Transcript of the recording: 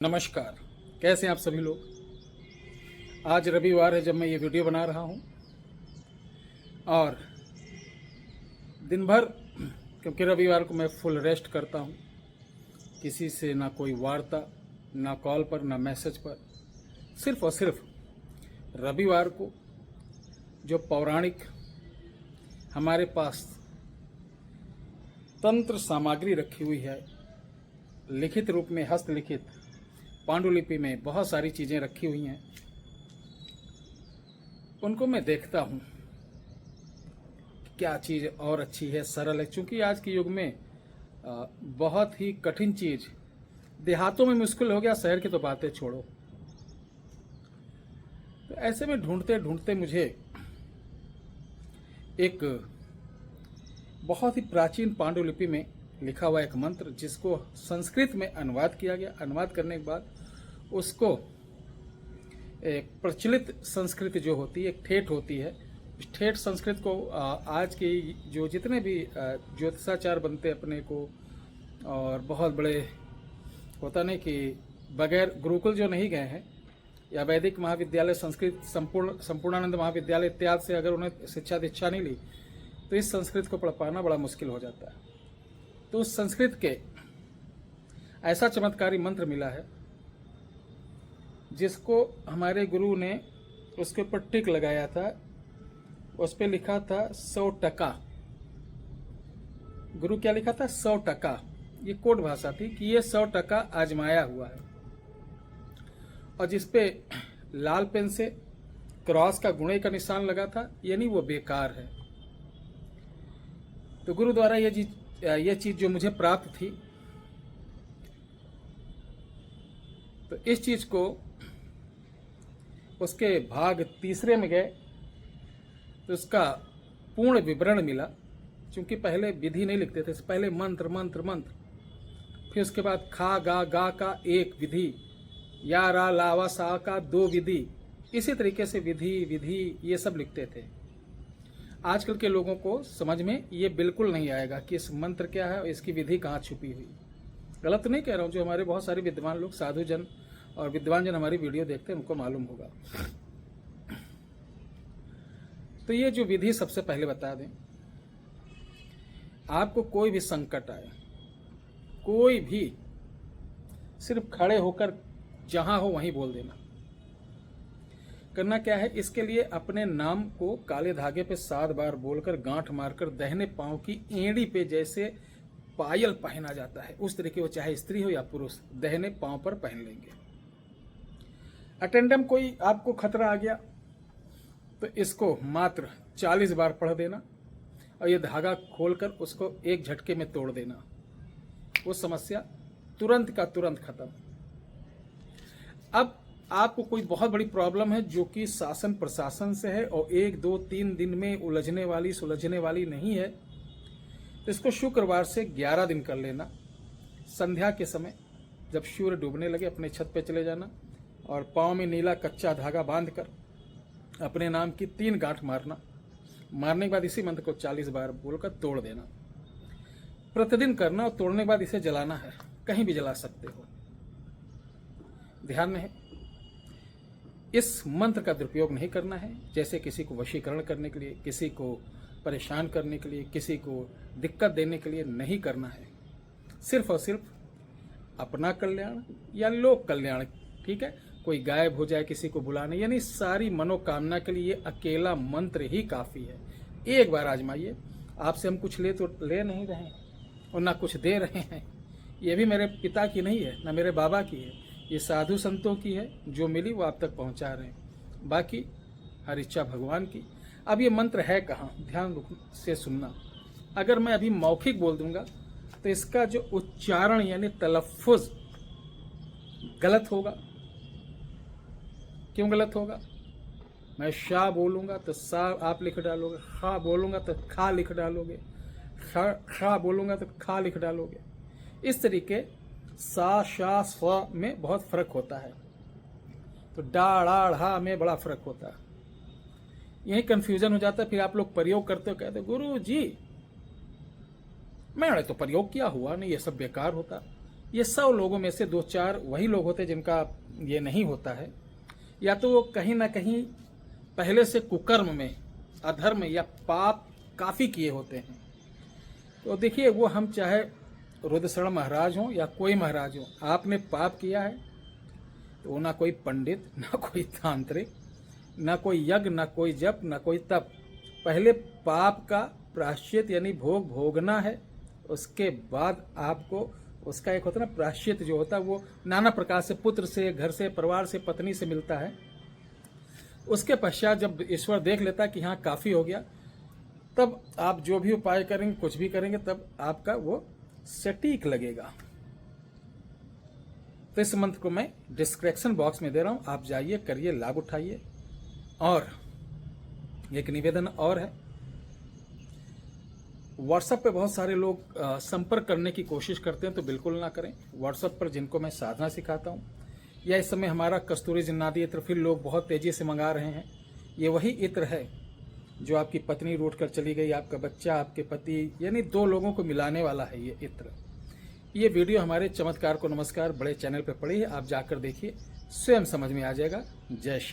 नमस्कार। कैसे हैं आप सभी लोग। आज रविवार है जब मैं ये वीडियो बना रहा हूँ और दिन भर क्योंकि रविवार को मैं फुल रेस्ट करता हूँ, किसी से ना कोई वार्ता, ना कॉल पर, ना मैसेज पर। सिर्फ और सिर्फ रविवार को जो पौराणिक हमारे पास तंत्र सामग्री रखी हुई है, लिखित रूप में, हस्तलिखित पांडुलिपि में बहुत सारी चीज़ें रखी हुई हैं, उनको मैं देखता हूँ क्या चीज़ और अच्छी है, सरल है। क्योंकि आज के युग में बहुत ही कठिन चीज़ देहातों में मुश्किल हो गया, शहर की तो बातें छोड़ो। तो ऐसे में ढूंढते ढूंढते मुझे एक बहुत ही प्राचीन पांडुलिपि में लिखा हुआ एक मंत्र, जिसको संस्कृत में अनुवाद किया गया। अनुवाद करने के बाद उसको एक प्रचलित संस्कृत जो होती है, एक ठेठ होती है, इस ठेठ संस्कृत को आज के जो जितने भी ज्योतिषाचार बनते अपने को, और बहुत बड़े होता नहीं कि बगैर गुरुकुल जो नहीं गए हैं या वैदिक महाविद्यालय, संस्कृत संपूर्णानंद महाविद्यालय इत्यादि से अगर उन्हें शिक्षा दीक्षा नहीं ली तो इस संस्कृत को पढ़ पाना बड़ा मुश्किल हो जाता है। तो उस संस्कृत के ऐसा चमत्कारी मंत्र मिला है जिसको हमारे गुरु ने उसके ऊपर टिक लगाया था, उस पर लिखा था 100%। गुरु क्या लिखा था? 100%। ये कोड भाषा थी कि ये 100% आजमाया हुआ है, और जिसपे लाल पेन से क्रॉस का गुणे का निशान लगा था, यानी वो बेकार है। तो गुरु द्वारा ये चीज जो मुझे प्राप्त थी, तो इस चीज को उसके भाग तीसरे में गए तो उसका पूर्ण विवरण मिला। क्योंकि पहले विधि नहीं लिखते थे, पहले मंत्र मंत्र मंत्र, फिर उसके बाद खा गा गा का एक विधि, या रा लावा सा का 2 विधि, इसी तरीके से विधि विधि ये सब लिखते थे। आजकल के लोगों को समझ में ये बिल्कुल नहीं आएगा कि इस मंत्र क्या है और इसकी विधि कहाँ छुपी हुई। गलत नहीं कह रहा हूँ, जो हमारे बहुत सारे विद्वान लोग, साधु जन और विद्वान जन हमारी वीडियो देखते हैं, उनको मालूम होगा। तो ये जो विधि सबसे पहले बता दें, आपको कोई भी संकट आए, कोई भी, सिर्फ खड़े होकर जहां हो वहीं बोल देना। करना क्या है, इसके लिए अपने नाम को काले धागे पे 7 बार बोलकर गांठ मारकर दाहिने पांव की एड़ी पे जैसे पायल पहना जाता है उस तरीके, वो चाहे स्त्री हो या पुरुष, दाहिने पांव पर पहन लेंगे। अटेंडम कोई आपको खतरा आ गया तो इसको मात्र 40 बार पढ़ देना, और ये धागा खोलकर उसको एक झटके में तोड़ देना। वो समस्या तुरंत का तुरंत खत्म। अब आपको कोई बहुत बड़ी प्रॉब्लम है जो कि शासन प्रशासन से है और 1 2 3 दिन में उलझने वाली नहीं है, तो इसको शुक्रवार से 11 दिन कर लेना। संध्या के समय जब सूर्य डूबने लगे अपने छत पे चले जाना और पाँव में नीला कच्चा धागा बांधकर अपने नाम की 3 गांठ मारना। मारने के बाद इसी मंत्र को 40 बार बोलकर तोड़ देना। प्रतिदिन करना, और तोड़ने के बाद इसे जलाना है, कहीं भी जला सकते हो। ध्यान में इस मंत्र का दुरुपयोग नहीं करना है, जैसे किसी को वशीकरण करने के लिए, किसी को परेशान करने के लिए, किसी को दिक्कत देने के लिए नहीं करना है। सिर्फ और सिर्फ अपना कल्याण या लोक कल्याण, ठीक है। कोई गायब हो जाए, किसी को बुलाने, यानी सारी मनोकामना के लिए ये अकेला मंत्र ही काफी है। एक बार आजमाइए। आपसे हम कुछ ले तो ले नहीं रहे हैं और ना कुछ दे रहे हैं। ये भी मेरे पिता की नहीं है, ना मेरे बाबा की है, ये साधु संतों की है। जो मिली वो आप तक पहुंचा रहे हैं, बाकी हर इच्छा भगवान की। अब ये मंत्र है कहाँ, ध्यान से सुनना। अगर मैं अभी मौखिक बोल दूंगा तो इसका जो उच्चारण यानी तलफ्फुज गलत होगा। क्यों गलत होगा? मैं शाह बोलूंगा तो सा आप लिख डालोगे, खा बोलूंगा तो खा लिख डालोगे, खा बोलूंगा तो खा लिख डालोगे। इस तरीके सा शा स्व में बहुत फर्क होता है, तो डा ड़ा ढ़ा में बड़ा फर्क होता है। यही कंफ्यूजन हो जाता है। फिर आप लोग प्रयोग करते हो, कहते गुरु जी मैंने तो प्रयोग किया, हुआ नहीं, ये सब बेकार होता। ये 100 लोगों में से 2-4 वही लोग होते हैं जिनका ये नहीं होता है, या तो वो कहीं ना कहीं पहले से कुकर्म में, अधर्म या पाप काफ़ी किए होते हैं। तो देखिए, वो हम चाहे रुद्रशरण महाराज हों या कोई महाराज हो, आपने पाप किया है तो ना कोई पंडित, ना कोई तांत्रिक, ना कोई यज्ञ, ना कोई जप, ना कोई तप। पहले पाप का प्रायश्चित यानी भोग भोगना है, उसके बाद आपको उसका एक होता है ना प्रायश्चित जो होता है, वो नाना प्रकार से, पुत्र से, घर से, परिवार से, पत्नी से मिलता है। उसके पश्चात जब ईश्वर देख लेता है कि हाँ काफ़ी हो गया, तब आप जो भी उपाय करेंगे, कुछ भी करेंगे, तब आपका वो सटीक लगेगा। तो इस मंत्र को मैं डिस्क्रिप्शन बॉक्स में दे रहा हूं, आप जाइए, करिए, लाभ उठाइए। और एक निवेदन और है, व्हाट्सएप पे बहुत सारे लोग संपर्क करने की कोशिश करते हैं, तो बिल्कुल ना करें। व्हाट्सएप पर जिनको मैं साधना सिखाता हूं, या इस समय हमारा कस्तूरी जिन्नाती इत्र फिर लोग बहुत तेजी से मंगा रहे हैं, ये वही इत्र है जो आपकी पत्नी रूठ कर चली गई, आपका बच्चा, आपके पति, यानी 2 लोगों को मिलाने वाला है ये इत्र। ये वीडियो हमारे चमत्कार को नमस्कार बड़े चैनल पे पड़ी है, आप जाकर देखिए, स्वयं समझ में आ जाएगा। जय श्री